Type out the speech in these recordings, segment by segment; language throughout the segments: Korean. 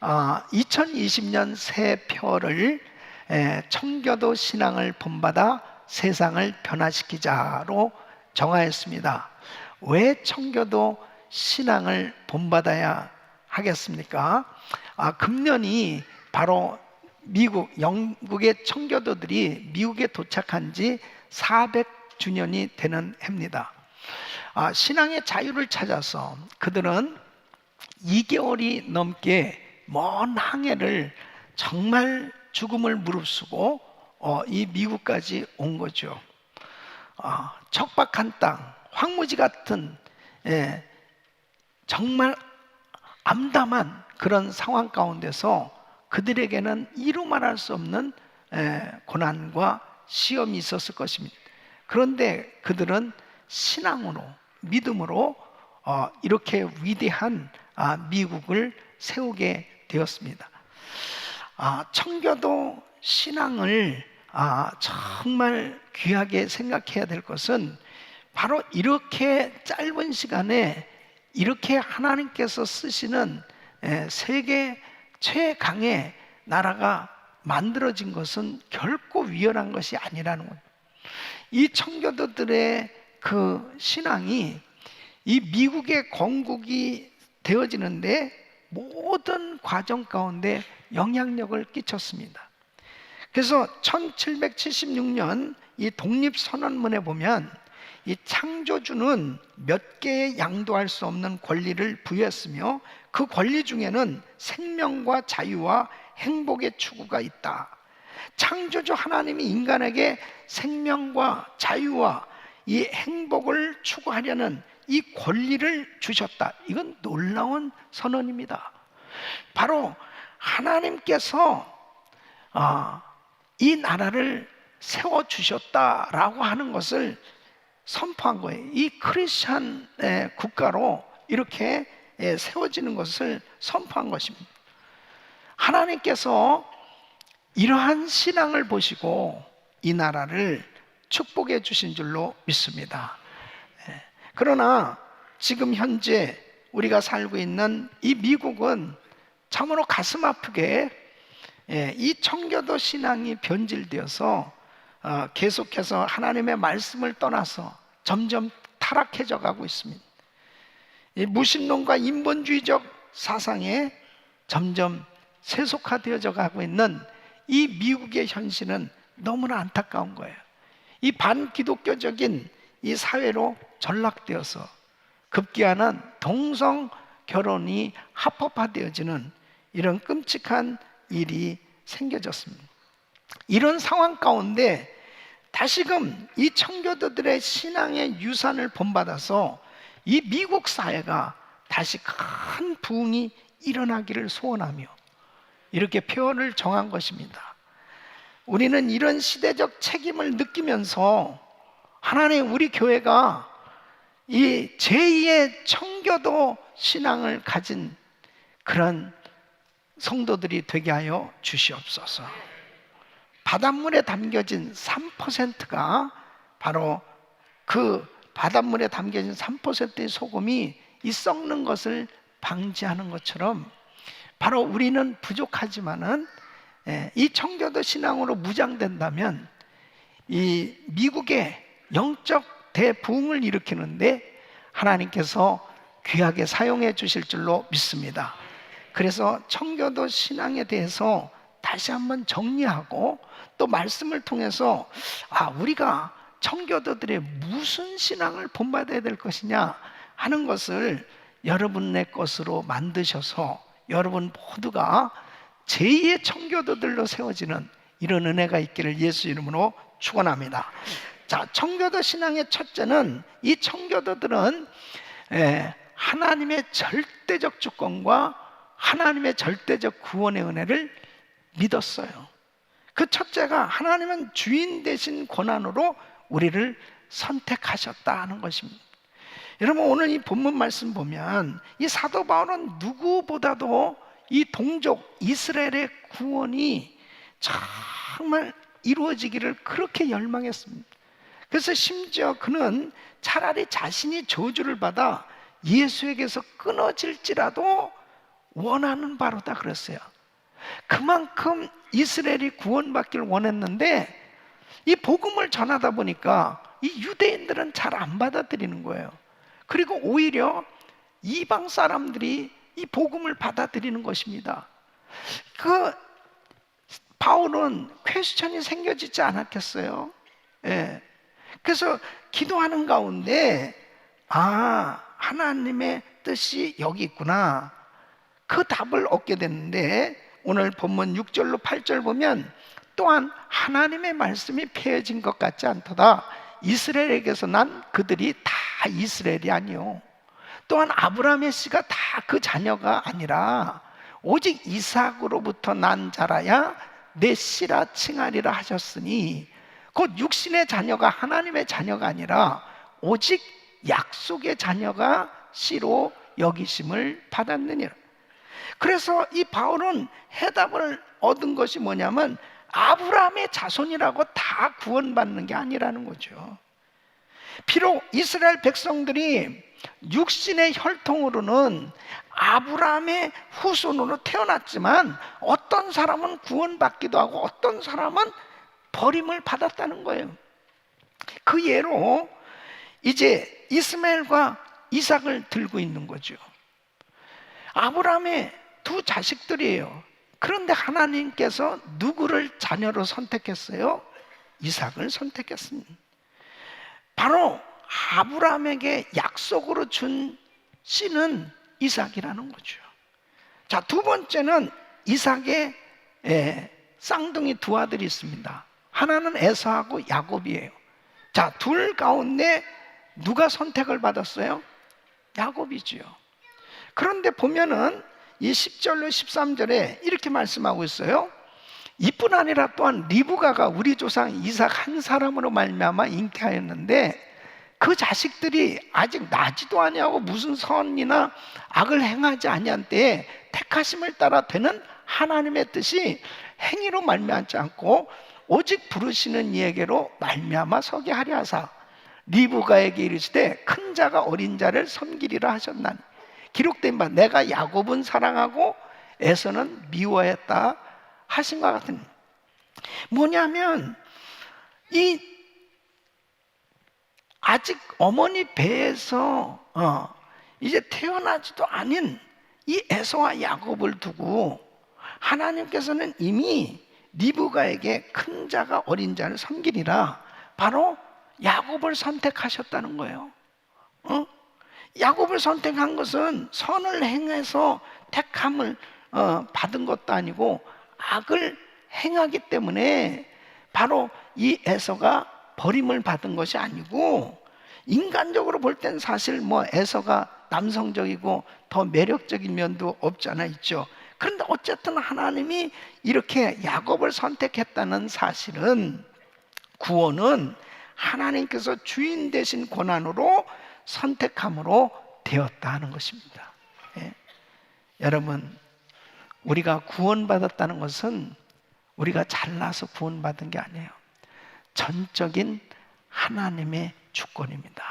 2020년 새표를 청교도 신앙을 본받아 세상을 변화시키자로 정하였습니다. 왜 청교도 신앙을 본받아야 하겠습니까? 금년이 바로 영국의 청교도들이 미국에 도착한 지 400주년이 되는 해입니다. 신앙의 자유를 찾아서 그들은 2개월이 넘게 먼 항해를 정말 죽음을 무릅쓰고 이 미국까지 온 거죠. 척박한 땅, 황무지 같은 정말 암담한 그런 상황 가운데서 그들에게는 이루 말할 수 없는 고난과 시험이 있었을 것입니다. 그런데 그들은 신앙으로, 믿음으로 이렇게 위대한 미국을 세우게 되었습니다. 청교도 신앙을 정말 귀하게 생각해야 될 것은 바로 이렇게 짧은 시간에 이렇게 하나님께서 쓰시는 세계 최강의 나라가 만들어진 것은 결코 위헌한 것이 아니라는 거예요. 이 청교도들의 그 신앙이 이 미국의 건국이 되어지는데 모든 과정 가운데 영향력을 끼쳤습니다. 그래서 1776년 이 독립선언문에 보면 이 창조주는 몇 개의 양도할 수 없는 권리를 부여했으며 그 권리 중에는 생명과 자유와 행복의 추구가 있다. 창조주 하나님이 인간에게 생명과 자유와 이 행복을 추구하려는 이 권리를 주셨다. 이건 놀라운 선언입니다. 바로 하나님께서 이 나라를 세워주셨다라고 하는 것을 선포한 거예요. 이 크리스찬 국가로 이렇게 세워지는 것을 선포한 것입니다. 하나님께서 이러한 신앙을 보시고 이 나라를 축복해 주신 줄로 믿습니다. 그러나 지금 현재 우리가 살고 있는 이 미국은 참으로 가슴 아프게 이 청교도 신앙이 변질되어서 계속해서 하나님의 말씀을 떠나서 점점 타락해져 가고 있습니다. 이 무신론과 인본주의적 사상에 점점 세속화되어져 가고 있는 이 미국의 현실은 너무나 안타까운 거예요. 이 반기독교적인 이 사회로 전락되어서 급기야는 동성 결혼이 합법화되어지는 이런 끔찍한 일이 생겨졌습니다. 이런 상황 가운데 다시금 이 청교도들의 신앙의 유산을 본받아서 이 미국 사회가 다시 큰 부흥이 일어나기를 소원하며 이렇게 표현을 정한 것입니다. 우리는 이런 시대적 책임을 느끼면서 하나님 우리 교회가 이 제2의 청교도 신앙을 가진 그런 성도들이 되게 하여 주시옵소서. 바닷물에 담겨진 3%가 바로 그 바닷물에 담겨진 3%의 소금이 이 썩는 것을 방지하는 것처럼 바로 우리는 부족하지만은 이 청교도 신앙으로 무장된다면 이 미국의 영적 대부흥을 일으키는데 하나님께서 귀하게 사용해 주실 줄로 믿습니다. 그래서 청교도 신앙에 대해서 다시 한번 정리하고 또 말씀을 통해서 우리가 청교도들의 무슨 신앙을 본받아야 될 것이냐 하는 것을 여러분의 것으로 만드셔서 여러분 모두가 제2의 청교도들로 세워지는 이런 은혜가 있기를 예수 이름으로 축원합니다. 자, 청교도 신앙의 첫째는 이 청교도들은 하나님의 절대적 주권과 하나님의 절대적 구원의 은혜를 믿었어요. 그 첫째가 하나님은 주인 되신 권한으로 우리를 선택하셨다는 것입니다. 여러분 오늘 이 본문 말씀 보면 이 사도 바울은 누구보다도 이 동족 이스라엘의 구원이 정말 이루어지기를 그렇게 열망했습니다. 그래서 심지어 그는 차라리 자신이 저주를 받아 예수에게서 끊어질지라도 원하는 바로다 그랬어요. 그만큼 이스라엘이 구원받기를 원했는데 이 복음을 전하다 보니까 이 유대인들은 잘 안 받아들이는 거예요. 그리고 오히려 이방 사람들이 이 복음을 받아들이는 것입니다. 그 바울은 퀘스천이 생겨지지 않았겠어요? 예. 그래서 기도하는 가운데 하나님의 뜻이 여기 있구나, 그 답을 얻게 됐는데, 오늘 본문 6절로 8절 보면 또한 하나님의 말씀이 폐해진 것 같지 않도다. 이스라엘에게서 난 그들이 다 이스라엘이 아니요, 또한 아브라함의 씨가 다 그 자녀가 아니라 오직 이삭으로부터 난 자라야 내 씨라 칭하리라 하셨으니, 곧 육신의 자녀가 하나님의 자녀가 아니라 오직 약속의 자녀가 씨로 여기심을 받았느니라. 그래서 이 바울은 해답을 얻은 것이 뭐냐면 아브라함의 자손이라고 다 구원받는 게 아니라는 거죠. 비록 이스라엘 백성들이 육신의 혈통으로는 아브라함의 후손으로 태어났지만 어떤 사람은 구원받기도 하고 어떤 사람은 버림을 받았다는 거예요. 그 예로 이제 이스마엘과 이삭을 들고 있는 거죠. 아브라함의 두 자식들이에요. 그런데 하나님께서 누구를 자녀로 선택했어요? 이삭을 선택했습니다. 바로 아브라함에게 약속으로 준 씨는 이삭이라는 거죠. 자, 두 번째는 이삭의 쌍둥이 두 아들이 있습니다. 하나는 에서하고 야곱이에요. 자, 둘 가운데 누가 선택을 받았어요? 야곱이지요. 그런데 보면은 이 10절로 13절에 이렇게 말씀하고 있어요. 이뿐 아니라 또한 리브가가 우리 조상 이삭 한 사람으로 말미암아 잉태하였는데 그 자식들이 아직 나지도 아니하고 무슨 선이나 악을 행하지 아니한 때에 택하심을 따라 되는 하나님의 뜻이 행위로 말미암지 않고 오직 부르시는 이에게로 말미암아 서게 하려 하사 리브가에게 이르시되 큰 자가 어린 자를 섬기리라 하셨나니, 기록된 바 내가 야곱은 사랑하고 에서는 미워했다 하신 것 같은, 뭐냐면 이 아직 어머니 배에서 이제 태어나지도 않은 이 에서와 야곱을 두고 하나님께서는 이미 리브가에게 큰 자가 어린 자를 섬기리라, 바로 야곱을 선택하셨다는 거예요. 야곱을 선택한 것은 선을 행해서 택함을 받은 것도 아니고 악을 행하기 때문에 바로 이 에서가 버림을 받은 것이 아니고, 인간적으로 볼 땐 사실 뭐 에서가 남성적이고 더 매력적인 면도 없지 않아 있죠. 그런데 어쨌든 하나님이 이렇게 야곱을 선택했다는 사실은 구원은 하나님께서 주인 되신 권한으로 선택함으로 되었다 하는 것입니다. 예. 여러분, 우리가 구원받았다는 것은 우리가 잘나서 구원받은 게 아니에요. 전적인 하나님의 주권입니다.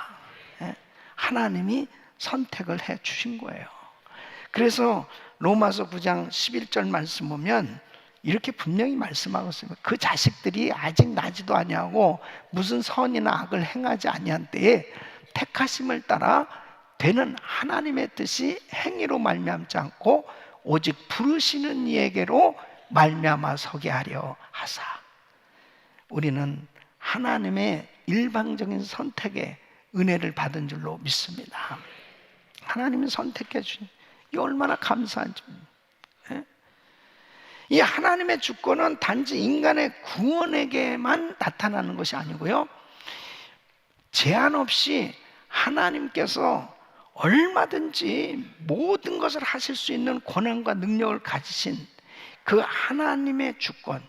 예. 하나님이 선택을 해 주신 거예요. 그래서 로마서 9장 11절 말씀 보면 이렇게 분명히 말씀하고 있습니다. 그 자식들이 아직 나지도 아니하고 무슨 선이나 악을 행하지 아니한 때에 택하심을 따라 되는 하나님의 뜻이 행위로 말미암지 않고 오직 부르시는 이에게로 말미암아 서게 하려 하사. 우리는 하나님의 일방적인 선택에 은혜를 받은 줄로 믿습니다. 하나님이 선택해 주신, 이 얼마나 감사한지. 이 하나님의 주권은 단지 인간의 구원에게만 나타나는 것이 아니고요, 제한 없이 하나님께서 얼마든지 모든 것을 하실 수 있는 권한과 능력을 가지신 그 하나님의 주권,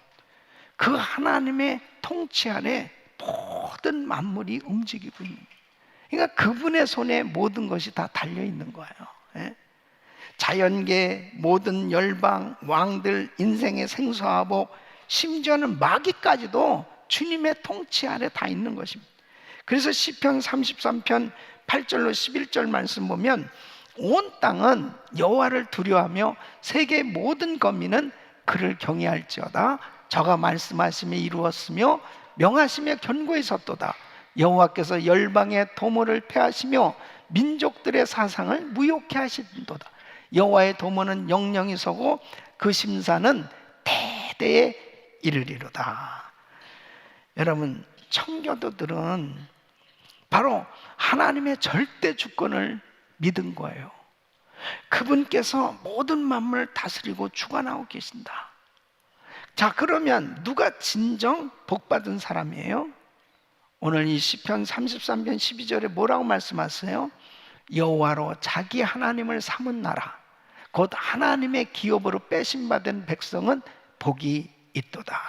그 하나님의 통치 아래 모든 만물이 움직이고 있는, 그러니까 그분의 손에 모든 것이 다 달려 있는 거예요. 예? 자연계, 모든 열방, 왕들, 인생의 생사화복, 심지어는 마귀까지도 주님의 통치 아래 다 있는 것입니다. 그래서 시편 33편 8절로 11절 말씀 보면 온 땅은 여호와를 두려워하며 세계의 모든 거민은 그를 경외할지어다. 저가 말씀하심에 이루었으며 명하심에 견고했었도다. 여호와께서 열방의 도모를 폐하시며 민족들의 사상을 무욕케 하신도다. 여호와의 도모는 영영이 서고 그 심사는 대대에 이르리로다. 여러분, 청교도들은 바로 하나님의 절대 주권을 믿은 거예요. 그분께서 모든 만물을 다스리고 주관하고 계신다. 자, 그러면 누가 진정 복받은 사람이에요? 오늘 이 시편 33편 12절에 뭐라고 말씀하세요? 여호와로 자기 하나님을 삼은 나라 곧 하나님의 기업으로 빼심받은 백성은 복이 있도다.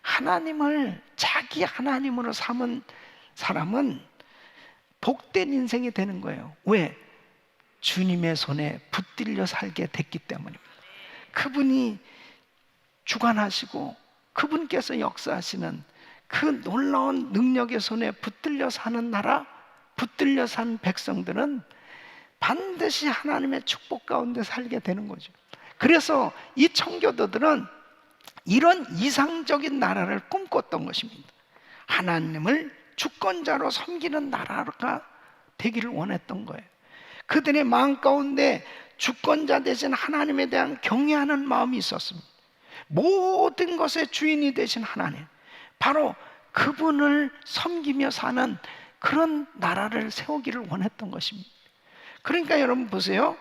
하나님을 자기 하나님으로 삼은 사람은 복된 인생이 되는 거예요. 왜? 주님의 손에 붙들려 살게 됐기 때문입니다. 그분이 주관하시고 그분께서 역사하시는 그 놀라운 능력의 손에 붙들려 사는 나라, 붙들려 산 백성들은 반드시 하나님의 축복 가운데 살게 되는 거죠. 그래서 이 청교도들은 이런 이상적인 나라를 꿈꿨던 것입니다. 하나님을 주권자로 섬기는 나라가 되기를 원했던 거예요. 그들의 마음 가운데 주권자 되신 하나님에 대한 경외하는 마음이 있었습니다. 모든 것의 주인이 되신 하나님, 바로 그분을 섬기며 사는 그런 나라를 세우기를 원했던 것입니다. 그러니까 여러분 보세요.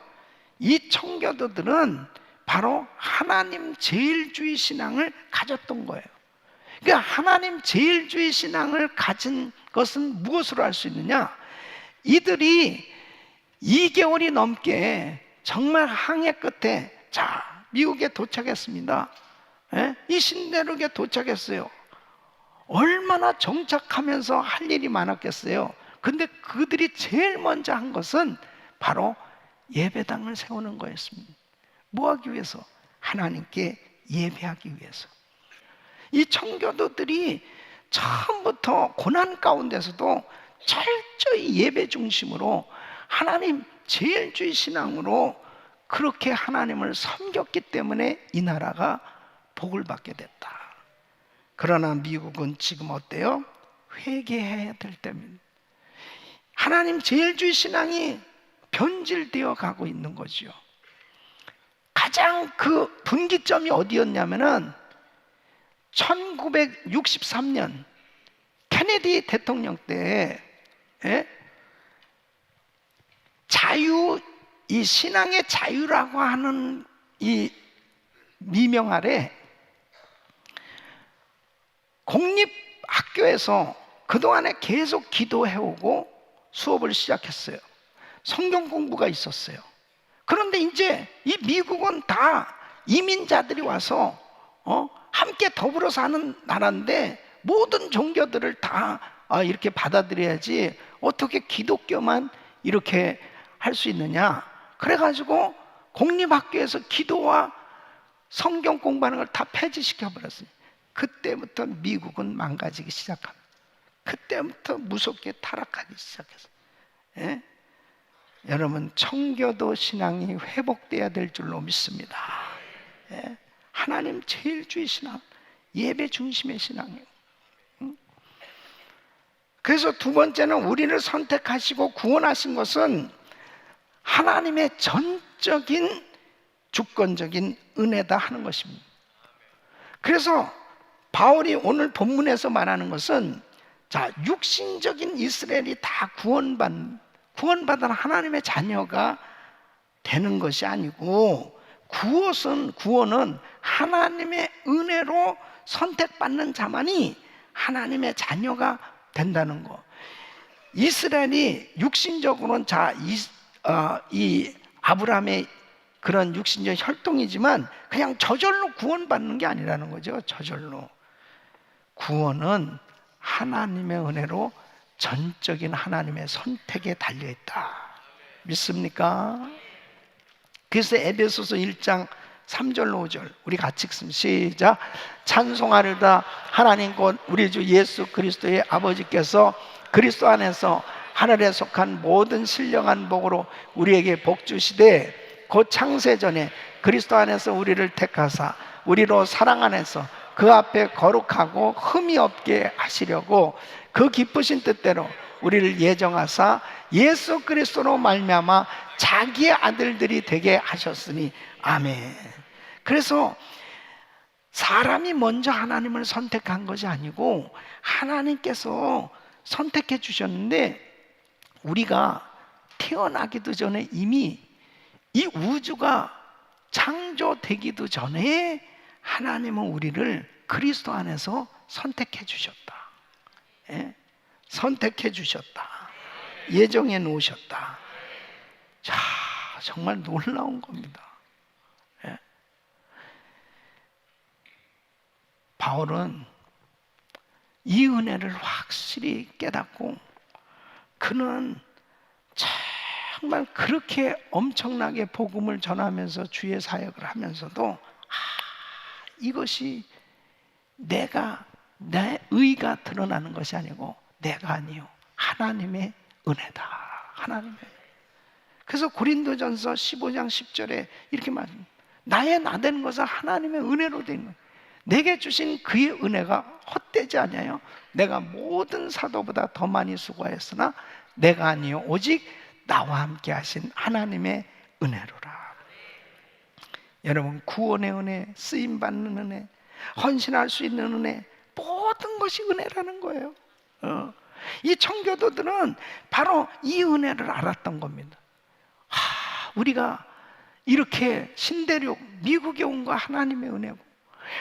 이 청교도들은 바로 하나님 제일주의 신앙을 가졌던 거예요. 그러니까 하나님 제일주의 신앙을 가진 것은 무엇으로 알 수 있느냐? 이들이 2개월이 넘게 정말 항해 끝에 자, 미국에 도착했습니다. 이 신대륙에 도착했어요. 얼마나 정착하면서 할 일이 많았겠어요. 근데 그들이 제일 먼저 한 것은 바로 예배당을 세우는 거였습니다. 뭐 하기 위해서? 하나님께 예배하기 위해서. 이 청교도들이 처음부터 고난 가운데서도 철저히 예배 중심으로 하나님 제일주의 신앙으로 그렇게 하나님을 섬겼기 때문에 이 나라가 복을 받게 됐다. 그러나 미국은 지금 어때요? 회개해야 될 때입니다. 하나님 제일주의 신앙이 변질되어 가고 있는 거죠. 가장 그 분기점이 어디였냐면은 1963년 케네디 대통령 때 자유, 이 신앙의 자유라고 하는 이 미명 아래 공립학교에서 그동안에 계속 기도해오고 수업을 시작했어요. 성경 공부가 있었어요. 그런데 이제 이 미국은 다 이민자들이 와서 함께 더불어 사는 나라인데 모든 종교들을 다 이렇게 받아들여야지 어떻게 기독교만 이렇게 할 수 있느냐. 그래가지고 공립학교에서 기도와 성경 공부하는 걸 다 폐지시켜 버렸어요. 그때부터 미국은 망가지기 시작합니다. 그때부터 무섭게 타락하기 시작했어요. 예? 여러분, 청교도 신앙이 회복돼야 될 줄로 믿습니다. 예? 하나님 제일주의 신앙, 예배 중심의 신앙이에요. 그래서 두 번째는 우리를 선택하시고 구원하신 것은 하나님의 전적인 주권적인 은혜다 하는 것입니다. 그래서 바울이 오늘 본문에서 말하는 것은 자, 육신적인 이스라엘이 다 구원받은 하나님의 자녀가 되는 것이 아니고 구원은 하나님의 은혜로 선택받는 자만이 하나님의 자녀가 된다는 거. 이스라엘이 육신적으로는 이 아브라함의 그런 육신적 혈통이지만 그냥 저절로 구원받는 게 아니라는 거죠. 저절로. 구원은 하나님의 은혜로 전적인 하나님의 선택에 달려있다. 믿습니까? 그래서 에베소서 1장 3절로 5절 우리 같이 읽습니다. 시작. 찬송하리다 하나님 곧 우리 주 예수 그리스도의 아버지께서 그리스도 안에서 하늘에 속한 모든 신령한 복으로 우리에게 복 주시되 곧 창세전에 그리스도 안에서 우리를 택하사 우리로 사랑 안에서 그 앞에 거룩하고 흠이 없게 하시려고 그 기쁘신 뜻대로 우리를 예정하사 예수 그리스도로 말미암아 자기의 아들들이 되게 하셨으니 아멘. 그래서 사람이 먼저 하나님을 선택한 것이 아니고 하나님께서 선택해 주셨는데, 우리가 태어나기도 전에 이미 이 우주가 창조되기도 전에 하나님은 우리를 그리스도 안에서 선택해 주셨다. 예? 선택해 주셨다. 예정해 놓으셨다. 자, 정말 놀라운 겁니다. 예? 바울은 이 은혜를 확실히 깨닫고 그는 정말 그렇게 엄청나게 복음을 전하면서 주의 사역을 하면서도 이것이 내 의가 드러나는 것이 아니고 내가 아니요 하나님의 은혜다. 하나님의. 그래서 고린도전서 15장 10절에 이렇게 말합니다. 나의 나되는 것은 하나님의 은혜로 된 거예요. 내게 주신 그의 은혜가 헛되지 않아요. 내가 모든 사도보다 더 많이 수고하였으나 내가 아니요 오직 나와 함께 하신 하나님의 은혜로라. 여러분, 구원의 은혜, 쓰임받는 은혜, 헌신할 수 있는 은혜, 모든 것이 은혜라는 거예요. 이 청교도들은 바로 이 은혜를 알았던 겁니다. 우리가 이렇게 신대륙 미국에 온 거 하나님의 은혜고,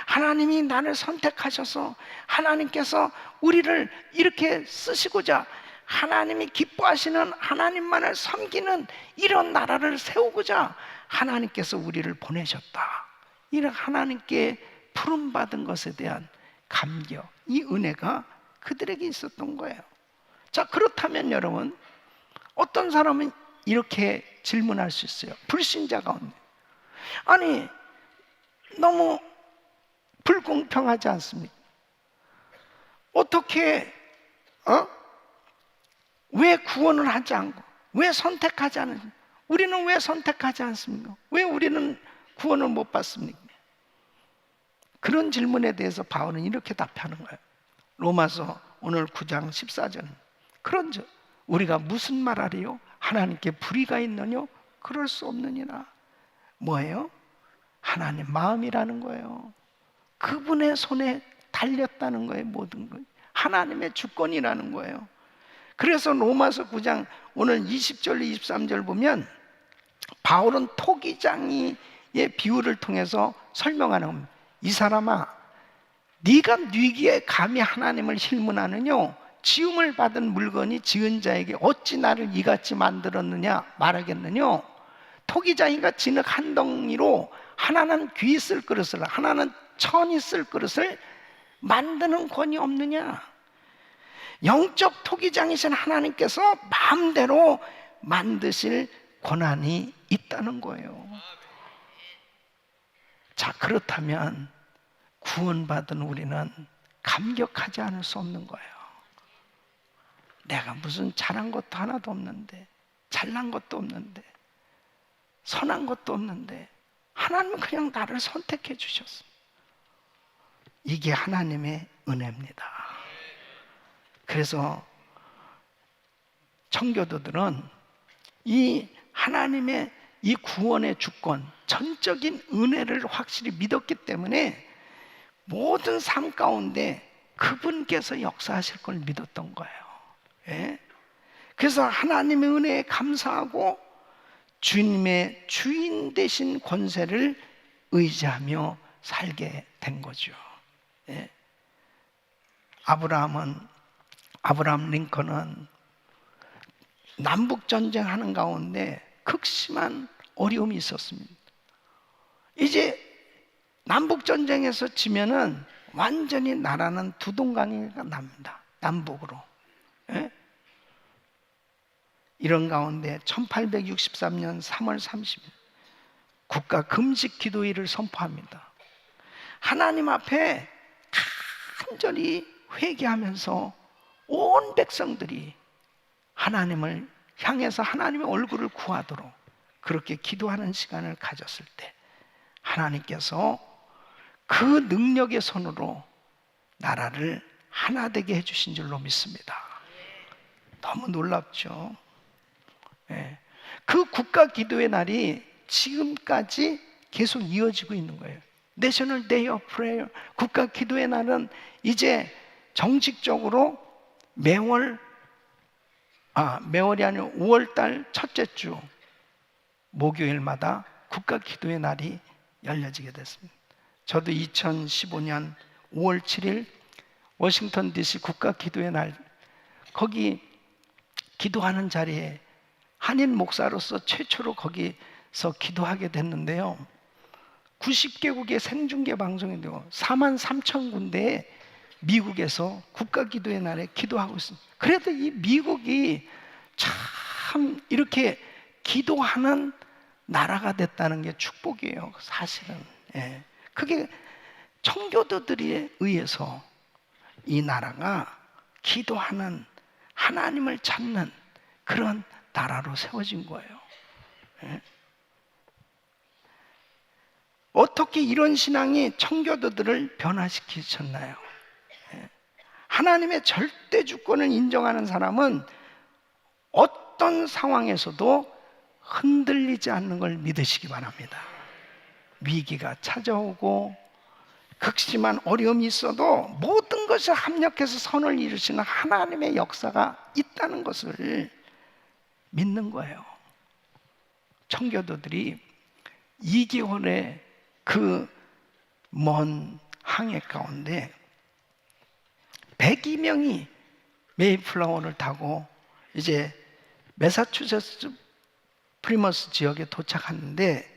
하나님이 나를 선택하셔서 하나님께서 우리를 이렇게 쓰시고자, 하나님이 기뻐하시는 하나님만을 섬기는 이런 나라를 세우고자 하나님께서 우리를 보내셨다. 이런 하나님께 부름받은 것에 대한 감격, 이 은혜가 그들에게 있었던 거예요. 자, 그렇다면 여러분, 어떤 사람은 이렇게 질문할 수 있어요. 불신자 가운데, 아니 너무 불공평하지 않습니까? 어떻게 왜 구원을 하지 않고, 왜 선택하지 않습니까? 우리는 왜 선택하지 않습니까? 왜 우리는 구원을 못 받습니까? 그런 질문에 대해서 바울은 이렇게 답하는 거예요. 로마서 오늘 9장 14절. 그런즉 우리가 무슨 말하리요? 하나님께 불의가 있느뇨? 그럴 수 없느니라. 뭐예요? 하나님 마음이라는 거예요. 그분의 손에 달렸다는 거예요. 모든 것. 하나님의 주권이라는 거예요. 그래서 로마서 9장 오늘 20절 23절 보면 바울은 토기장이의 비유를 통해서 설명하는 겁니다. 이 사람아, 네가 뉘기에 감히 하나님을 힐문하느뇨? 지음을 받은 물건이 지은 자에게 어찌 나를 이같이 만들었느냐 말하겠느뇨? 토기장이가 진흙 한 덩이로 하나는 귀 쓸 그릇을, 하나는 천이 쓸 그릇을 만드는 권이 없느냐? 영적 토기장이신 하나님께서 마음대로 만드실 권한이 있다는 거예요. 자, 그렇다면 구원받은 우리는 감격하지 않을 수 없는 거예요. 내가 무슨 잘한 것도 하나도 없는데, 잘난 것도 없는데, 선한 것도 없는데 하나님은 그냥 나를 선택해 주셨어. 이게 하나님의 은혜입니다. 그래서 청교도들은 이 하나님의 이 구원의 주권, 전적인 은혜를 확실히 믿었기 때문에 모든 삶 가운데 그분께서 역사하실 걸 믿었던 거예요. 예? 그래서 하나님의 은혜에 감사하고 주님의 주인 되신 권세를 의지하며 살게 된 거죠. 예? 아브라함 링컨은 남북전쟁 하는 가운데 극심한 어려움이 있었습니다. 이제 남북전쟁에서 지면은 완전히 나라는 두동강이가 납니다. 남북으로. 예? 이런 가운데 1863년 3월 30일 국가 금식 기도일을 선포합니다. 하나님 앞에 간절히 회개하면서 온 백성들이 하나님을 향해서 하나님의 얼굴을 구하도록 그렇게 기도하는 시간을 가졌을 때 하나님께서 그 능력의 손으로 나라를 하나 되게 해주신 줄로 믿습니다. 너무 놀랍죠? 예. 그 국가 기도의 날이 지금까지 계속 이어지고 있는 거예요. National Day of Prayer, 국가 기도의 날은 이제 정식적으로 매월이 아니라 5월달 첫째 주 목요일마다 국가 기도의 날이 열려지게 됐습니다. 저도 2015년 5월 7일 워싱턴 DC 국가 기도의 날, 거기 기도하는 자리에 한인 목사로서 최초로 거기서 기도하게 됐는데요, 90개국의 생중계 방송이 되고 4만 3천 군데에 미국에서 국가 기도의 날에 기도하고 있습니다. 그래도 이 미국이 참 이렇게 기도하는 나라가 됐다는 게 축복이에요, 사실은. 예. 그게 청교도들에 의해서 이 나라가 기도하는, 하나님을 찾는 그런 나라로 세워진 거예요. 예. 어떻게 이런 신앙이 청교도들을 변화시키셨나요? 예. 하나님의 절대 주권을 인정하는 사람은 어떤 상황에서도 흔들리지 않는 걸 믿으시기 바랍니다. 위기가 찾아오고 극심한 어려움이 있어도 모든 것을 합력해서 선을 이루시는 하나님의 역사가 있다는 것을 믿는 거예요. 청교도들이 2개월의 그 먼 항해 가운데 102명이 메이플라워를 타고 이제 매사추세츠 프리머스 지역에 도착하는데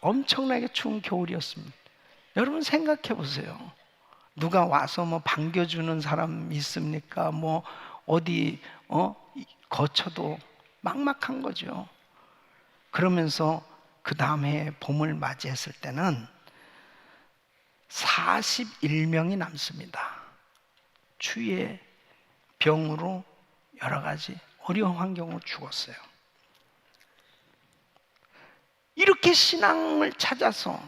엄청나게 추운 겨울이었습니다. 여러분 생각해 보세요. 누가 와서 뭐 반겨주는 사람 있습니까? 뭐 어디 거쳐도 막막한 거죠. 그러면서 그 다음 해에 봄을 맞이했을 때는 41명이 남습니다. 추위에 병으로 여러 가지 어려운 환경으로 죽었어요. 이렇게 신앙을 찾아서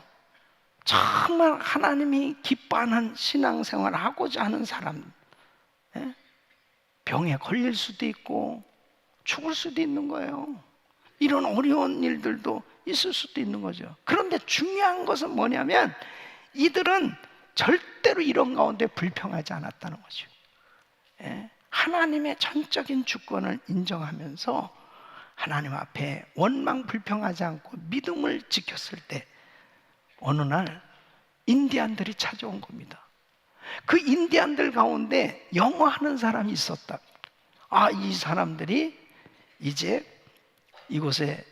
정말 하나님이 기뻐하는 신앙생활을 하고자 하는 사람, 병에 걸릴 수도 있고 죽을 수도 있는 거예요. 이런 어려운 일들도 있을 수도 있는 거죠. 그런데 중요한 것은 뭐냐면 이들은 절대로 이런 가운데 불평하지 않았다는 거죠. 하나님의 전적인 주권을 인정하면서 하나님 앞에 원망 불평하지 않고 믿음을 지켰을 때 어느 날 인디안들이 찾아온 겁니다. 그 인디안들 가운데 영어하는 사람이 있었다. 이 사람들이 이제 이곳에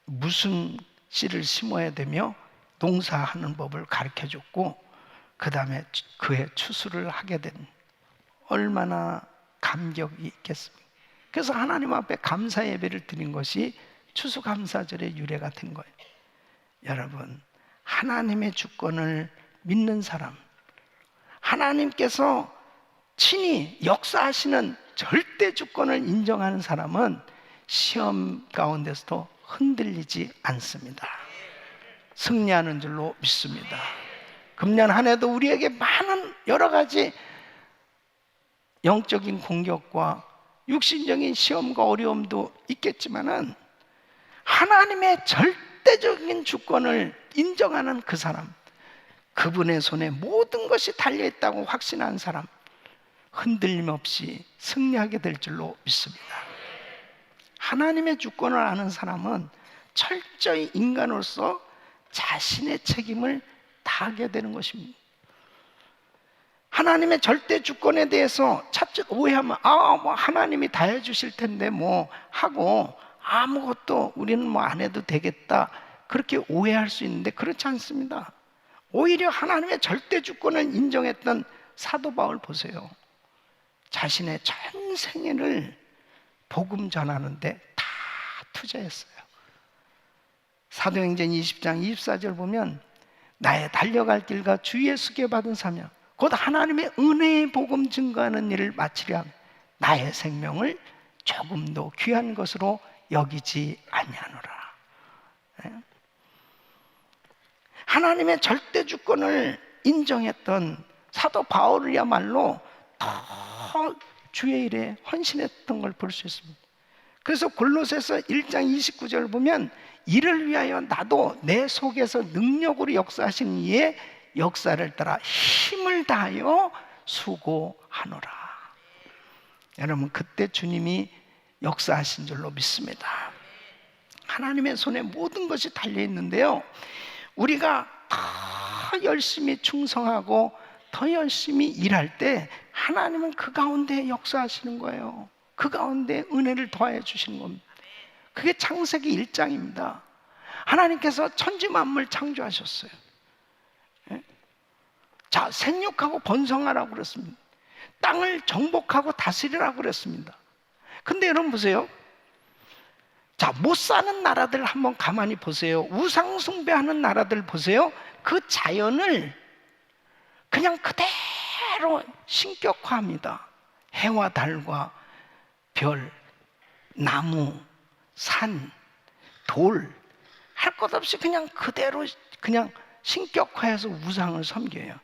무슨 씨를 심어야 되며 농사하는 법을 가르쳐줬고 그 다음에 그의 추수를 하게 된, 얼마나 감격이 있겠습니까? 그래서 하나님 앞에 감사 예배를 드린 것이 추수감사절의 유래가 된 거예요. 여러분, 하나님의 주권을 믿는 사람, 하나님께서 친히 역사하시는 절대 주권을 인정하는 사람은 시험 가운데서도 흔들리지 않습니다. 승리하는 줄로 믿습니다. 금년 한 해도 우리에게 많은 여러 가지 영적인 공격과 육신적인 시험과 어려움도 있겠지만은 하나님의 절대적인 주권을 인정하는 그 사람, 그분의 손에 모든 것이 달려있다고 확신한 사람, 흔들림 없이 승리하게 될 줄로 믿습니다. 하나님의 주권을 아는 사람은 철저히 인간으로서 자신의 책임을 다하게 되는 것입니다. 하나님의 절대 주권에 대해서 차츰 오해하면 뭐 하나님이 다 해주실 텐데 뭐 하고 아무것도 우리는 뭐 안 해도 되겠다, 그렇게 오해할 수 있는데 그렇지 않습니다. 오히려 하나님의 절대 주권을 인정했던 사도 바울 보세요. 자신의 전생애를 복음 전하는데 다 투자했어요. 사도행전 20장 24절 보면 나의 달려갈 길과 주 예수께 받은 사명 곧 하나님의 은혜의 복음 증거하는 일을 마치려 하며 나의 생명을 조금도 귀한 것으로 여기지 아니하노라. 하나님의 절대 주권을 인정했던 사도 바울이야말로 더 주의 일에 헌신했던 걸 볼 수 있습니다. 그래서 골로새서 1장 29절 보면 이를 위하여 나도 내 속에서 능력으로 역사하신 이의 역사를 따라 힘을 다하여 수고하노라. 여러분, 그때 주님이 역사하신 줄로 믿습니다. 하나님의 손에 모든 것이 달려 있는데요, 우리가 더 열심히 충성하고 더 열심히 일할 때 하나님은 그 가운데 역사하시는 거예요. 그 가운데 은혜를 더하여 주시는 겁니다. 그게 창세기 1장입니다. 하나님께서 천지 만물 창조하셨어요. 자, 생육하고 번성하라고 그랬습니다. 땅을 정복하고 다스리라고 그랬습니다. 근데 여러분 보세요. 자, 못 사는 나라들 한번 가만히 보세요. 우상 숭배하는 나라들 보세요. 그 자연을 그냥 그대로 신격화합니다. 해와 달과 별, 나무, 산, 돌, 할 것 없이 그냥 그대로 그냥 신격화해서 우상을 섬겨요.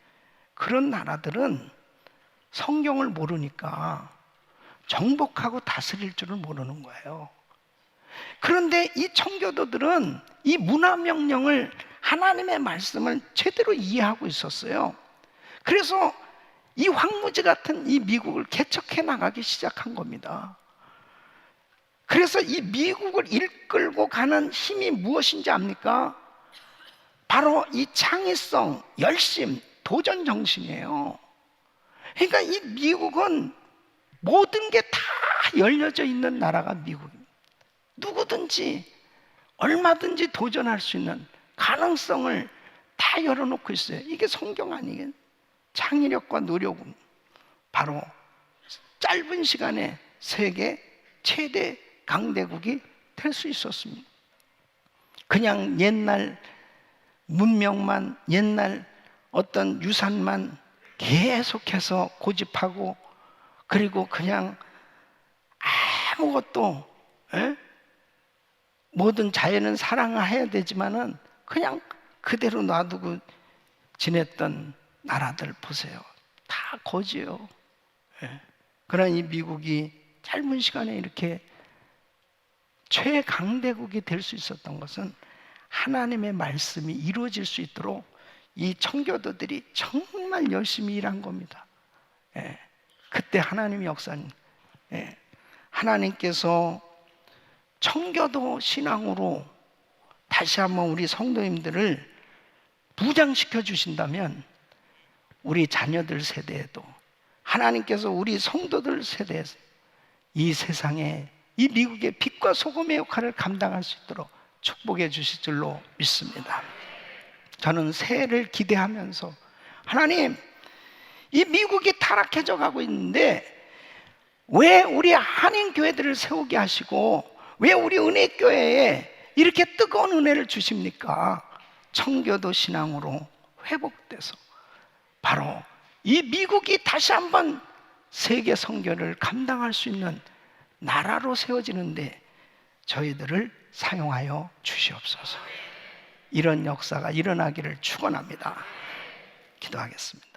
그런 나라들은 성경을 모르니까 정복하고 다스릴 줄을 모르는 거예요. 그런데 이 청교도들은 이 문화명령을, 하나님의 말씀을 제대로 이해하고 있었어요. 그래서 이 황무지 같은 이 미국을 개척해 나가기 시작한 겁니다. 그래서 이 미국을 이끌고 가는 힘이 무엇인지 압니까? 바로 이 창의성, 열심, 도전 정신이에요. 그러니까 이 미국은 모든 게 다 열려져 있는 나라가 미국입니다. 누구든지 얼마든지 도전할 수 있는 가능성을 다 열어놓고 있어요. 이게 성경 아니겠어요? 창의력과 노력은 바로 짧은 시간에 세계 최대 강대국이 될 수 있었습니다. 그냥 옛날 문명만, 옛날 어떤 유산만 계속해서 고집하고, 그리고 그냥 아무것도, 모든 자연은 사랑해야 되지만은 그냥 그대로 놔두고 지냈던 나라들 보세요. 다 거지요. 그러나 이 미국이 짧은 시간에 이렇게 최강대국이 될 수 있었던 것은 하나님의 말씀이 이루어질 수 있도록 이 청교도들이 정말 열심히 일한 겁니다. 그때 하나님의 역사는, 하나님께서 청교도 신앙으로 다시 한번 우리 성도님들을 부장시켜 주신다면 우리 자녀들 세대에도, 하나님께서 우리 성도들 세대에서 이 세상에 이 미국의 빛과 소금의 역할을 감당할 수 있도록 축복해 주실 줄로 믿습니다. 저는 새해를 기대하면서, 하나님, 이 미국이 타락해져 가고 있는데 왜 우리 한인교회들을 세우게 하시고 왜 우리 은혜교회에 이렇게 뜨거운 은혜를 주십니까? 청교도 신앙으로 회복돼서 바로 이 미국이 다시 한번 세계 선교를 감당할 수 있는 나라로 세워지는데 저희들을 사용하여 주시옵소서. 이런 역사가 일어나기를 축원합니다. 기도하겠습니다.